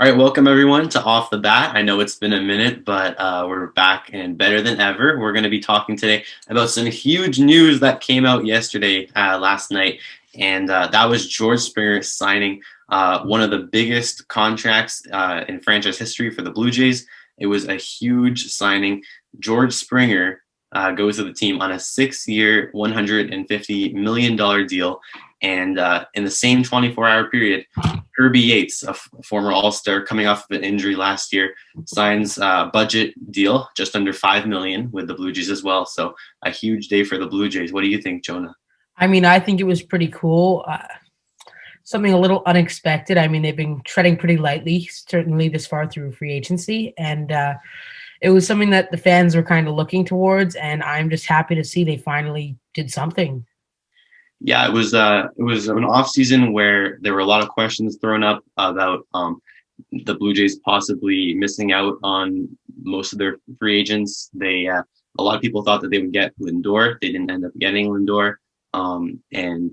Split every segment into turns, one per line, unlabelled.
All right, welcome everyone to Off the Bat. I know it's been a minute, but we're back and better than ever. We're going to be talking today about some huge news that came out yesterday, last night, and that was George Springer signing one of the biggest contracts in franchise history for the Blue Jays. It was a huge signing. George Springer goes to the team on a 6-year, $150 million deal, and in the same 24-hour period, Kirby Yates, a former All-Star coming off of an injury last year, signs a budget deal just under $5 million with the Blue Jays as well. So a huge day for the Blue Jays. What do you think, Jonah?
I think it was pretty cool. Something a little unexpected. They've been treading pretty lightly, certainly this far through free agency. And it was something that the fans were kind of looking towards. And I'm just happy to see they finally did something.
Yeah, it was an off season where there were a lot of questions thrown up about the Blue Jays possibly missing out on most of their free agents. A lot of people thought that they would get Lindor. They didn't end up getting Lindor, and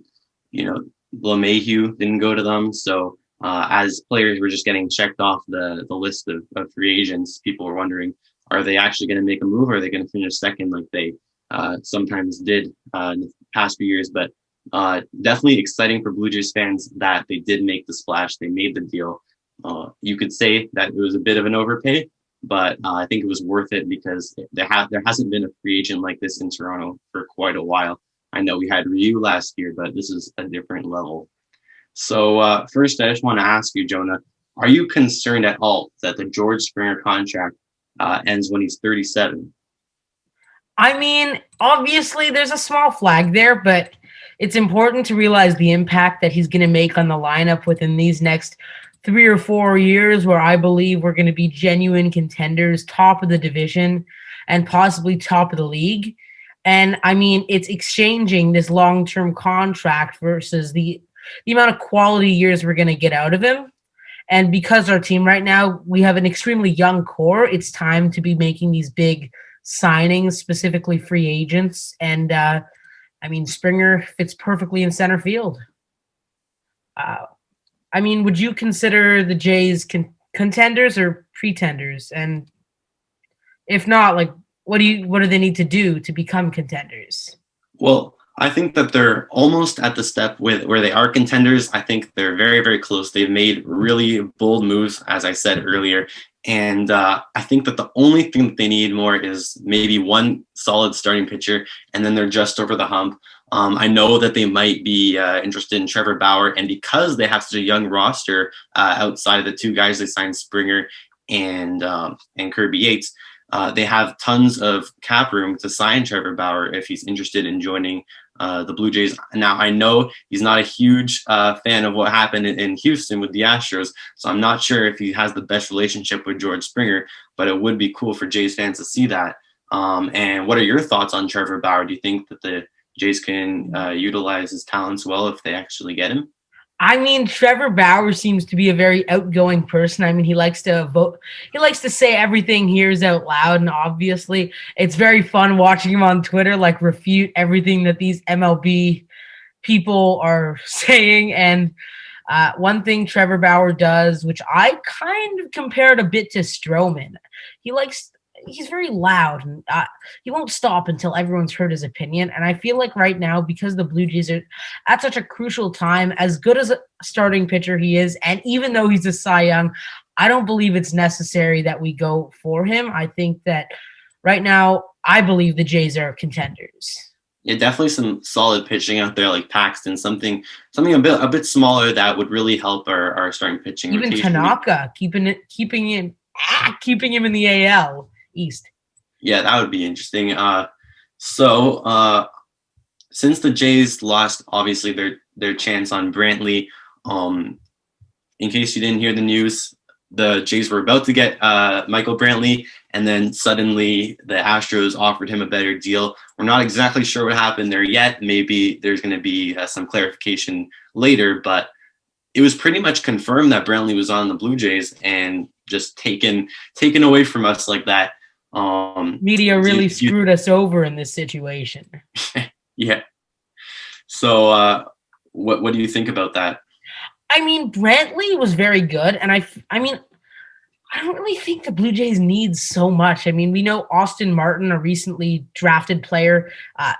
LeMahieu didn't go to them. So as players were just getting checked off the list of free agents, people were wondering, are they actually going to make a move, or are they going to finish second like they sometimes did in the past few years? But definitely exciting for Blue Jays fans that they did make the splash. They made the deal. You could say that it was a bit of an overpay, but I think it was worth it because there hasn't been a free agent like this in Toronto for quite a while. I know we had Ryu last year, but this is a different level. So first, I just want to ask you, Jonah, are you concerned at all that the George Springer contract ends when he's 37?
Obviously there's a small flag there, but it's important to realize the impact that he's going to make on the lineup within these next 3 or 4 years, where I believe we're going to be genuine contenders, top of the division, and possibly top of the league. And it's exchanging this long-term contract versus the amount of quality years we're going to get out of him. And because our team right now, we have an extremely young core, it's time to be making these big signings, specifically free agents. And Springer fits perfectly in center field. Would you consider the Jays contenders or pretenders? And if not, what do they need to do to become contenders?
Well, I think that they're almost at the step where they are contenders. I think they're very, very close. They've made really bold moves, as I said earlier. And I think that the only thing that they need more is maybe one solid starting pitcher, and then they're just over the hump. I know that they might be interested in Trevor Bauer, and because they have such a young roster outside of the two guys they signed, Springer and Kirby Yates, they have tons of cap room to sign Trevor Bauer if he's interested in joining the Blue Jays. Now, I know he's not a huge fan of what happened in Houston with the Astros, so I'm not sure if he has the best relationship with George Springer, but it would be cool for Jays fans to see that. And what are your thoughts on Trevor Bauer? Do you think that the Jays can utilize his talents well if they actually get him?
Trevor Bauer seems to be a very outgoing person. He likes to vote. He likes to say everything he hears out loud, and obviously it's very fun watching him on Twitter, refute everything that these MLB people are saying. And one thing Trevor Bauer does, which I kind of compared a bit to Stroman, he's very loud, and he won't stop until everyone's heard his opinion. And I feel like right now, because the Blue Jays are at such a crucial time, as good as a starting pitcher he is, and even though he's a Cy Young, I don't believe it's necessary that we go for him. I think that right now, I believe the Jays are contenders.
Yeah, definitely some solid pitching out there, like Paxton, something a bit smaller that would really help our starting pitching.
Even
rotation.
Tanaka, keeping him in the AL East.
Yeah, that would be interesting. So since the Jays lost, obviously their chance on Brantley, in case you didn't hear the news, the Jays were about to get Michael Brantley, and then suddenly the Astros offered him a better deal. We're not exactly sure what happened there yet. Maybe there's going to be some clarification later, but it was pretty much confirmed that Brantley was on the Blue Jays and just taken away from us like that.
Media really screwed us over in this situation.
Yeah. So what do you think about that?
Brantley was very good, and I don't really think the Blue Jays need so much. I mean, we know Austin Martin, a recently drafted player.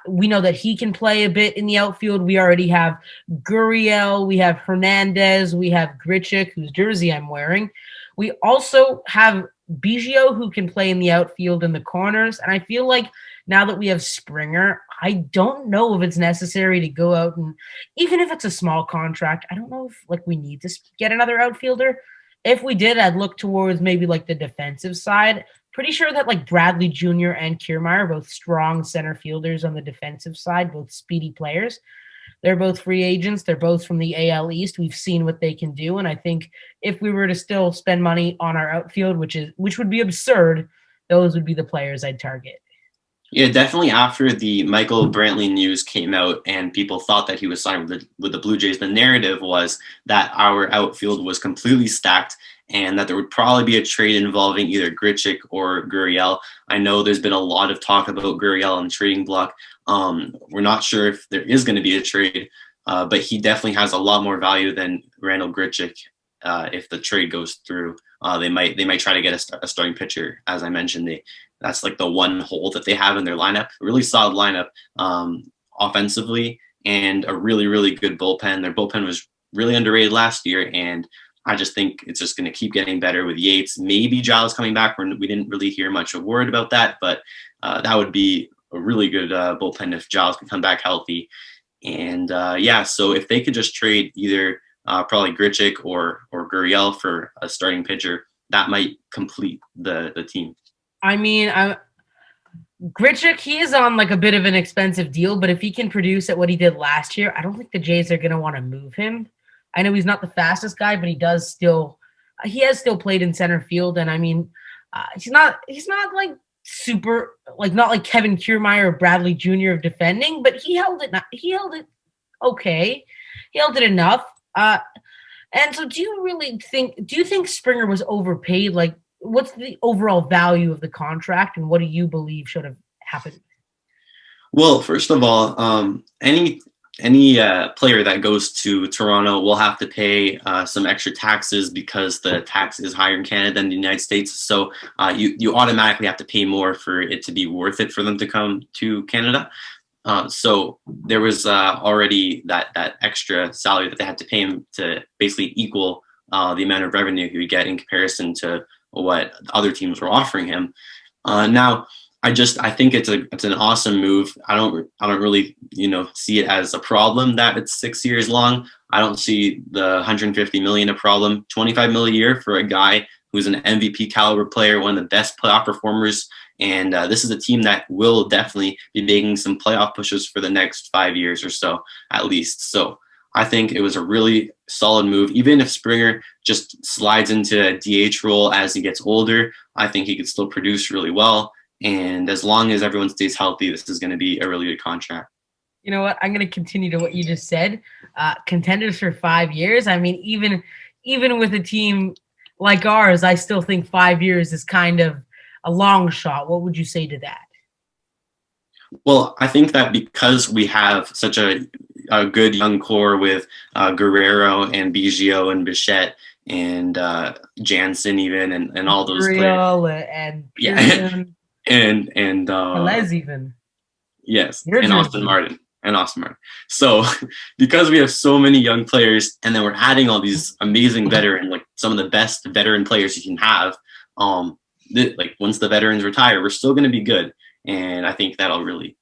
We know that he can play a bit in the outfield. We already have Gurriel, we have Hernandez, we have Grichuk, whose jersey I'm wearing. We also have Biggio, who can play in the outfield in the corners. And I feel like now that we have Springer, I don't know if it's necessary to go out and, even if it's a small contract, I don't know if like we need to get another outfielder. If we did, I'd look towards maybe like the defensive side. Pretty sure that like Bradley Jr. and Kiermaier are both strong center fielders on the defensive side, both speedy players. They're both free agents. They're both from the AL East. We've seen what they can do, and I think if we were to still spend money on our outfield, which would be absurd, those would be the players I'd target.
Yeah, definitely after the Michael Brantley news came out and people thought that he was signed with the Blue Jays, the narrative was that our outfield was completely stacked and that there would probably be a trade involving either Grichuk or Gurriel. I know there's been a lot of talk about Gurriel on the trading block. We're not sure if there is going to be a trade, but he definitely has a lot more value than Randall Grichuk. If the trade goes through, they might try to get a starting pitcher. As I mentioned, that's like the one hole that they have in their lineup. A really solid lineup offensively, and a really, really good bullpen. Their bullpen was really underrated last year, and I just think it's just going to keep getting better with Yates. Maybe Giles coming back. We didn't really hear much of word about that, but that would be a really good bullpen if Giles could come back healthy. And yeah, so if they could just trade either probably Grichuk or Gurriel for a starting pitcher, that might complete the team.
I mean, Grichuk, he is on like a bit of an expensive deal, but if he can produce at what he did last year, I don't think the Jays are going to want to move him. I know he's not the fastest guy, but he has still played in center field, and I mean, he's not like super, like not like Kevin Kiermaier or Bradley Jr. of defending, but he held it okay. He held it enough. And so do you think Springer was overpaid? Like, what's the overall value of the contract, and what do you believe should have happened?
Well, first of all, any player that goes to Toronto will have to pay some extra taxes because the tax is higher in Canada than the United States. So you automatically have to pay more for it to be worth it for them to come to Canada. So there was already that extra salary that they had to pay him to basically equal the amount of revenue he would get in comparison to what other teams were offering him. Now, I think it's an awesome move. I don't really see it as a problem that it's 6 years long. I don't see the 150 million a problem. 25 million a year for a guy who's an MVP caliber player, one of the best playoff performers. And this is a team that will definitely be making some playoff pushes for the next 5 years or so, at least. So I think it was a really solid move. Even if Springer just slides into a DH role as he gets older, I think he could still produce really well. And as long as everyone stays healthy, this is going to be a really good contract.
You know what? I'm going to continue to what you just said. Contenders for 5 years. I mean, even with a team like ours, I still think 5 years is kind of a long shot. What would you say to that?
Well, I think that because we have such a good young core with Guerrero and Biggio and Bichette and Jansen even and all those
Real
players.
And
Yeah. and
Pelez even.
Yes, and Austin Martin. So because we have so many young players and then we're adding all these amazing veteran, like some of the best veteran players you can have, like once the veterans retire, we're still going to be good. And I think that'll really,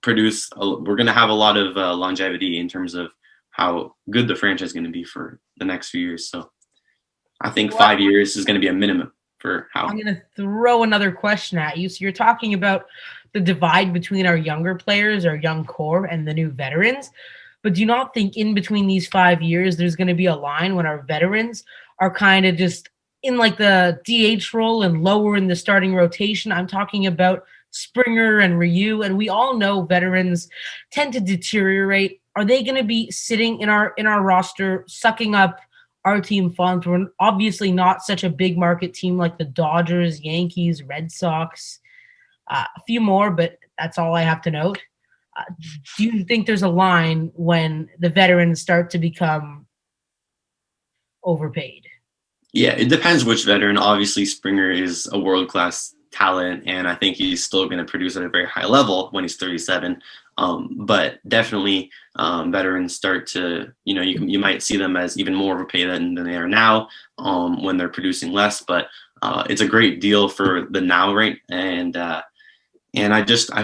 produce. We're going to have a lot of longevity in terms of how good the franchise is going to be for the next few years. So I think 5 years is going to be a minimum for how.
I'm going to throw another question at you. So you're talking about the divide between our younger players, our young core, and the new veterans. But do you not think in between these 5 years, there's going to be a line when our veterans are kind of just in like the DH role and lower in the starting rotation? I'm talking about Springer and Ryu, and we all know veterans tend to deteriorate. Are they going to be sitting in our roster, sucking up our team funds? We're obviously not such a big market team like the Dodgers, Yankees, Red Sox, a few more, but that's all I have to note. Do you think there's a line when the veterans start to become overpaid?
Yeah, it depends which veteran. Obviously, Springer is a world class talent, and I think he's still going to produce at a very high level when he's 37. But definitely, veterans start to, you might see them as even more of a pay than they are now when they're producing less. But it's a great deal for the now, right? And I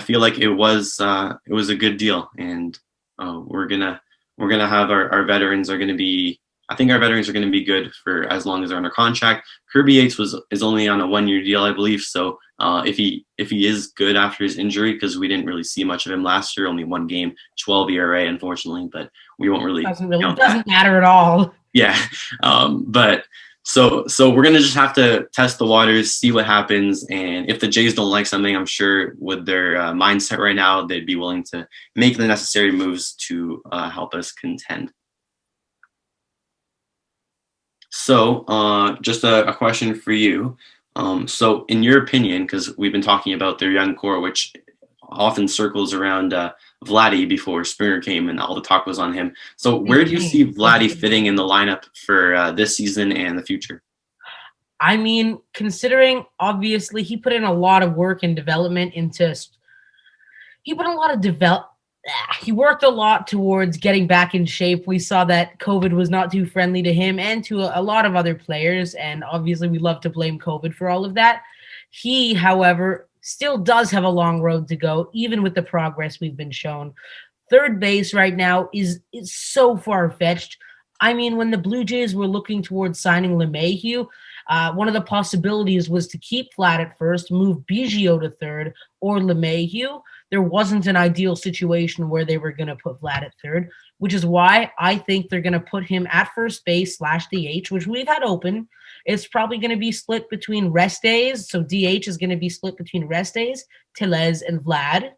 feel like it was a good deal, and we're gonna have our veterans are gonna be. I think our veterans are going to be good for as long as they're under contract. Kirby Yates is only on a 1 year deal, I believe. So if he is good after his injury, because we didn't really see much of him last year, only one game, 12 ERA, unfortunately, but we won't really count that.
Doesn't matter at all.
Yeah, but so we're gonna just have to test the waters, see what happens, and if the Jays don't like something, I'm sure with their mindset right now, they'd be willing to make the necessary moves to help us contend. So, just a question for you. So, in your opinion, because we've been talking about their young core, which often circles around Vladdy before Springer came and all the talk was on him. So, where do you see Vladdy fitting in the lineup for this season and the future?
I mean, considering obviously he put in a lot of work and development into, he put a lot of he worked a lot towards getting back in shape. We saw that COVID was not too friendly to him and to a lot of other players. And obviously, we love to blame COVID for all of that. He, however, still does have a long road to go, even with the progress we've been shown. Third base right now is so far fetched. I mean, when the Blue Jays were looking towards signing LeMahieu, one of the possibilities was to keep Vlad at first, move Biggio to third, or LeMahieu. There wasn't an ideal situation where they were going to put Vlad at third, which is why I think they're going to put him at first base / DH, which we've had open. It's probably going to be split between rest days. So DH is going to be split between rest days, Tellez, and Vlad.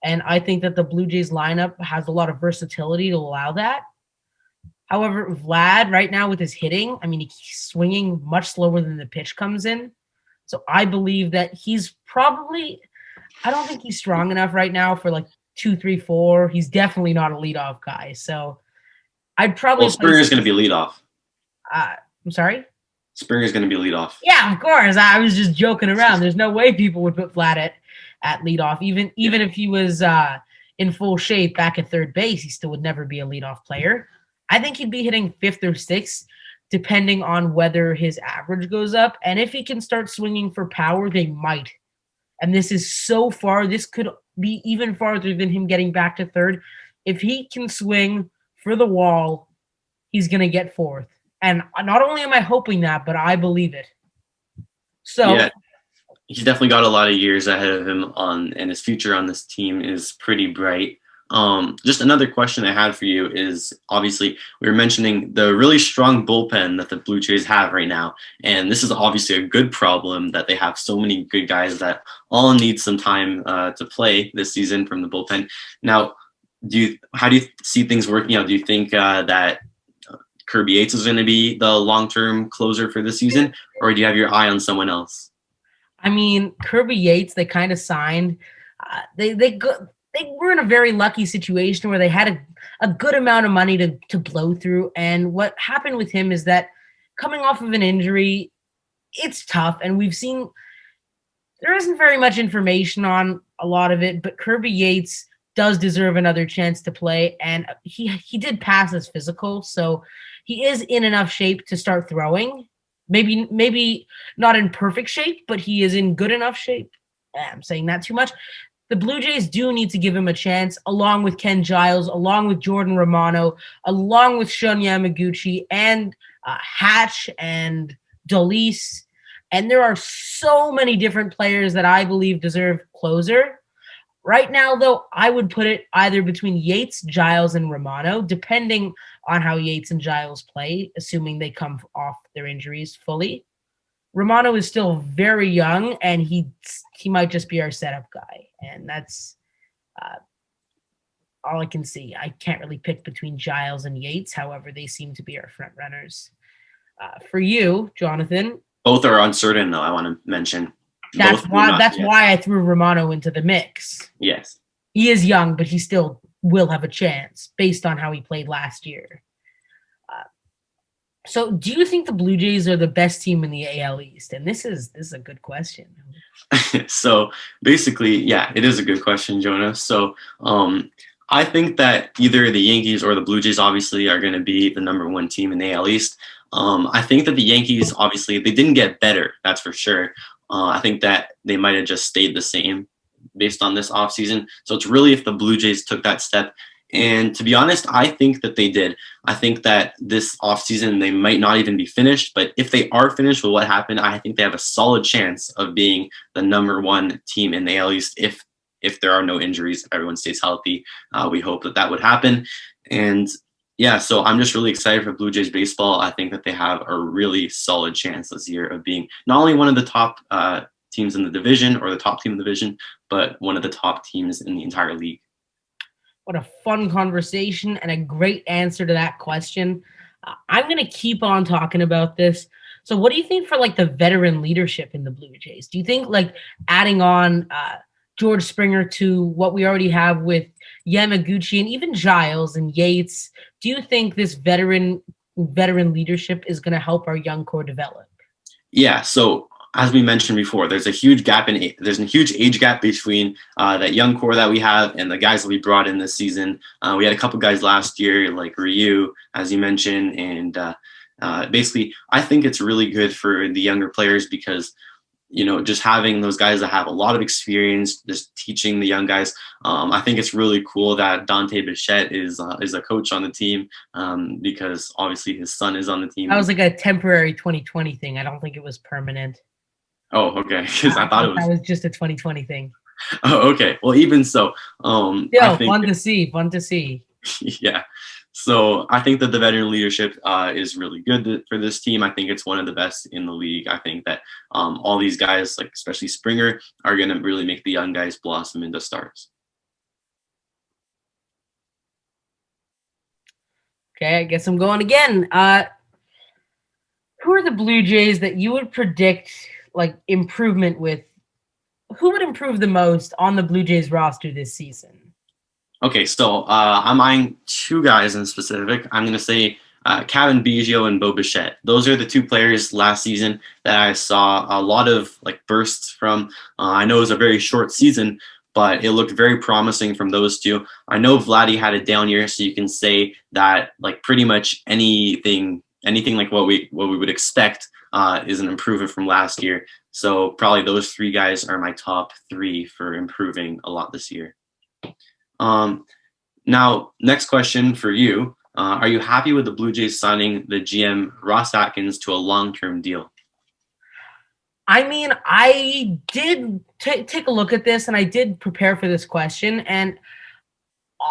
And I think that the Blue Jays lineup has a lot of versatility to allow that. However, Vlad right now with his hitting, I mean, he's swinging much slower than the pitch comes in. So I believe that he's probably, I don't think he's strong enough right now for like 2, 3, 4. He's definitely not a leadoff guy. So I'd probably.
Well, Springer's going to be leadoff.
I'm sorry?
Springer's going to be leadoff.
Yeah, of course. I was just joking around. There's no way people would put Vlad at leadoff. Even if he was in full shape back at third base, he still would never be a leadoff player. I think he'd be hitting 5th or 6th, depending on whether his average goes up. And if he can start swinging for power, they might. And this is so far, this could be even farther than him getting back to third. If he can swing for the wall, he's going to get 4th. And not only am I hoping that, but I believe it. So
yeah, he's definitely got a lot of years ahead of him and his future on this team is pretty bright. Just another question I had for you is obviously we were mentioning the really strong bullpen that the Blue Jays have right now. And this is obviously a good problem that they have so many good guys that all need some time to play this season from the bullpen. Now, how do you see things working out? Do you think that Kirby Yates is going to be the long-term closer for this season, or do you have your eye on someone else?
I mean, Kirby Yates, they kind of signed. They were in a very lucky situation where they had a good amount of money to blow through. And what happened with him is that coming off of an injury, it's tough. And we've seen there isn't very much information on a lot of it, but Kirby Yates does deserve another chance to play. And he did pass his physical, so he is in enough shape to start throwing. Maybe not in perfect shape, but he is in good enough shape. I'm saying that too much. The Blue Jays do need to give him a chance, along with Ken Giles, along with Jordan Romano, along with Shun Yamaguchi, and Hatch and Dolis. And there are so many different players that I believe deserve closer. Right now, though, I would put it either between Yates, Giles, and Romano, depending on how Yates and Giles play, assuming they come off their injuries fully. Romano is still very young, and he might just be our setup guy, and that's all I can see. I can't really pick between Giles and Yates. However, they seem to be our front runners. For you, Jonathan,
both are uncertain, though. I want to mention
that's why I threw Romano into the mix.
Yes,
he is young, but he still will have a chance based on how he played last year. So, do you think the Blue Jays are the best team in the AL East? And this is a good question.
So basically, yeah, it is a good question, Jonah. So I think that either the Yankees or the Blue Jays obviously are going to be the number one team in the AL East. I think that the Yankees obviously they didn't get better, that's for sure. I think that they might have just stayed the same based on this offseason. So it's really if the Blue Jays took that step. And to be honest, I think that they did. I think that this offseason they might not even be finished, but if they are finished with what happened, I think they have a solid chance of being the number one team in the AL East if there are no injuries, if everyone stays healthy. We hope that that would happen. And yeah, so I'm just really excited for Blue Jays baseball. I think that they have a really solid chance this year of being not only one of the top teams in the division or the top team in the division, but one of the top teams in the entire league.
What a fun conversation and a great answer to that question. I'm going to keep on talking about this. So, what do you think for like the veteran leadership in the Blue Jays? Do you think like adding on George Springer to what we already have with Yamaguchi and even Giles and Yates, do you think this veteran leadership is going to help our young core develop?
Yeah, so as we mentioned before, there's a huge gap there's a huge age gap between that young core that we have and the guys that we brought in this season. We had a couple guys last year like Ryu, as you mentioned, and basically, I think it's really good for the younger players because just having those guys that have a lot of experience, just teaching the young guys. I think it's really cool that Dante Bichette is a coach on the team because obviously his son is on the team.
That was like a temporary 2020 thing. I don't think it was permanent.
Oh, okay. Because I thought it was.
That was just a 2020 thing.
Oh, okay. Well, even so,
Yeah,
I think
fun to see. Fun to see.
Yeah. So I think that the veteran leadership is really good for this team. I think it's one of the best in the league. I think that all these guys, like especially Springer, are going to really make the young guys blossom into stars.
Okay, I guess I'm going again. Who are the Blue Jays that you would predict like improvement with? Who would improve the most on the Blue Jays roster this season?
Okay, so I'm eyeing two guys in specific. I'm going to say Kevin Biggio and Bobachet. Those are the two players last season that I saw a lot of like bursts from. I know it was a very short season, but it looked very promising from those two. I know Vladdy had a down year, so you can say that like pretty much anything like what we would expect is an improvement from last year. So probably those three guys are my top three for improving a lot this year. Now, next question for you. Are you happy with the Blue Jays signing the GM Ross Atkins to a long-term deal?
I mean, I did take a look at this and I did prepare for this question. And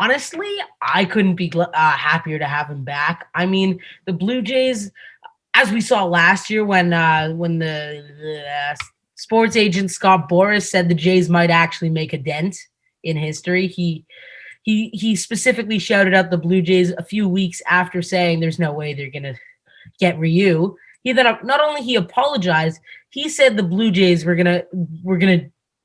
honestly, I couldn't be happier to have him back. I mean, the Blue Jays, as we saw last year when the sports agent Scott Boras said the Jays might actually make a dent in history, he specifically shouted out the Blue Jays a few weeks after saying there's no way they're gonna get Ryu. He then not only he apologized, he said the Blue Jays were gonna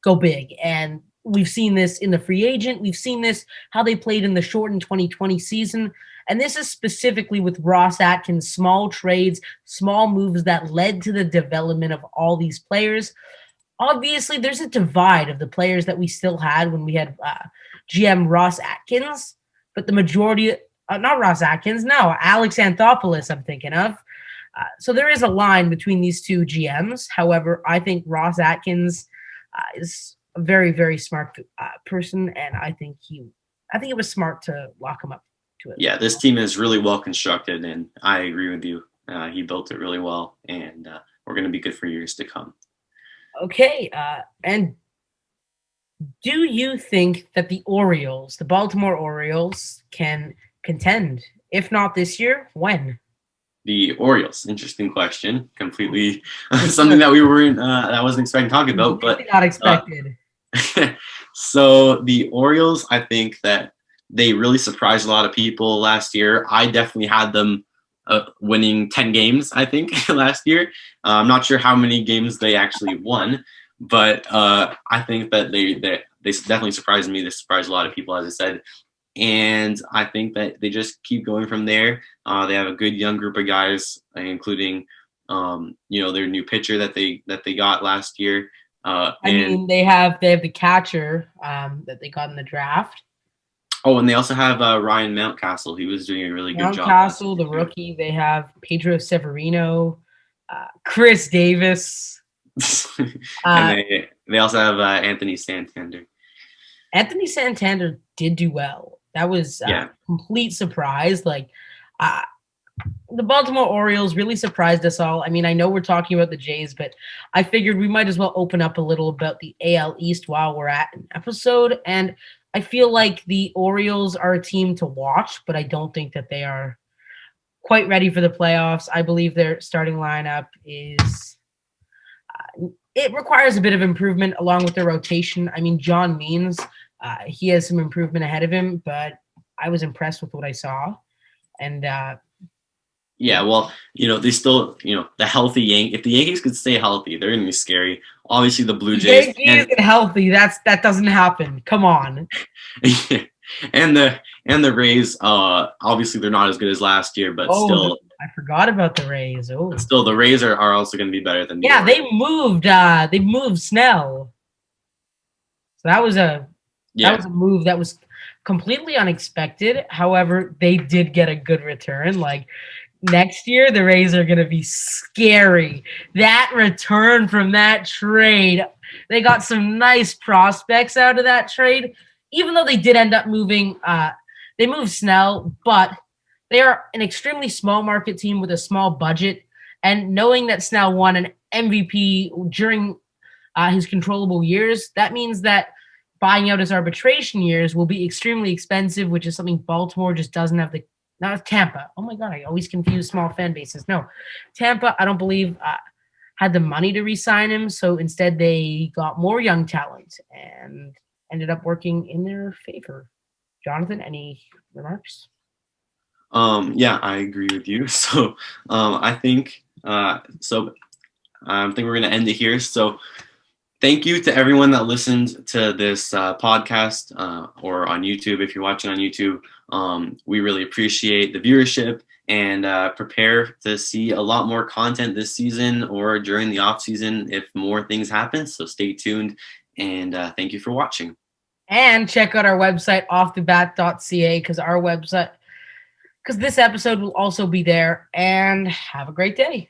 go big, and we've seen this in the free agent. We've seen this how they played in the shortened 2020 season, and this is specifically with Ross Atkins, small trades, small moves that led to the development of all these players. Obviously, there's a divide of the players that we still had when we had GM Ross Atkins, but the majority, not Ross Atkins, no, Alex Anthopoulos, I'm thinking of. So there is a line between these two GMs. However, I think Ross Atkins is a very, very smart person, and I think it was smart to lock him up to it.
Yeah, this team is really well constructed, and I agree with you. He built it really well, and we're going to be good for years to come.
Okay, and do you think that the Baltimore Orioles, can contend? If not this year, when?
The Orioles, interesting question. Completely something that we weren't, that I wasn't expecting to talk about, but
not expected.
So the Orioles, I think that they really surprised a lot of people last year. I definitely had them winning 10 games, I think, last year. I'm not sure how many games they actually won, but I think that they definitely surprised me. They surprised a lot of people, as I said. and I think that they just keep going from there. They have a good young group of guys, including their new pitcher that they got last year. And
they have the catcher that they got in the draft.
and they also have Ryan Mountcastle. He was doing a really good job.
Mountcastle, the rookie. They have Pedro Severino, Chris Davis.
And they also have Anthony Santander.
Anthony Santander did do well. That was a complete surprise. Like, the Baltimore Orioles really surprised us all. I mean, I know we're talking about the Jays, but I figured we might as well open up a little about the AL East while we're at an episode. And I feel like the Orioles are a team to watch, but I don't think that they are quite ready for the playoffs. I believe their starting lineup is it requires a bit of improvement along with their rotation. I mean, John Means, he has some improvement ahead of him, but I was impressed with what I saw. And
well, they still, the healthy if the Yankees could stay healthy, they're going to be scary. Obviously, the Blue Jays.
Yankees and healthy, that doesn't happen. Come on.
and the Rays, obviously, they're not as good as last year, but still.
I forgot about the Rays. Oh,
still, the Rays are also going to be better than the
Orioles. They moved Snell. So that was a move that was completely unexpected. However, they did get a good return. Like, next year, the Rays are going to be scary. That return from that trade, they got some nice prospects out of that trade. Even though they did end up moving, they moved Snell, but they are an extremely small market team with a small budget. And knowing that Snell won an MVP during his controllable years, that means that buying out his arbitration years will be extremely expensive, which is something Baltimore just doesn't have not Tampa. Oh my God, I always confuse small fan bases. No, Tampa, I don't believe had the money to re-sign him. So instead they got more young talent and ended up working in their favor. Jonathan, any remarks?
I agree with you. So I think we're going to end it here. So thank you to everyone that listened to this podcast or on YouTube. If you're watching on YouTube, we really appreciate the viewership and prepare to see a lot more content this season or during the off season if more things happen. So stay tuned and thank you for watching.
And check out our website, offthebat.ca, because this episode will also be there. And have a great day.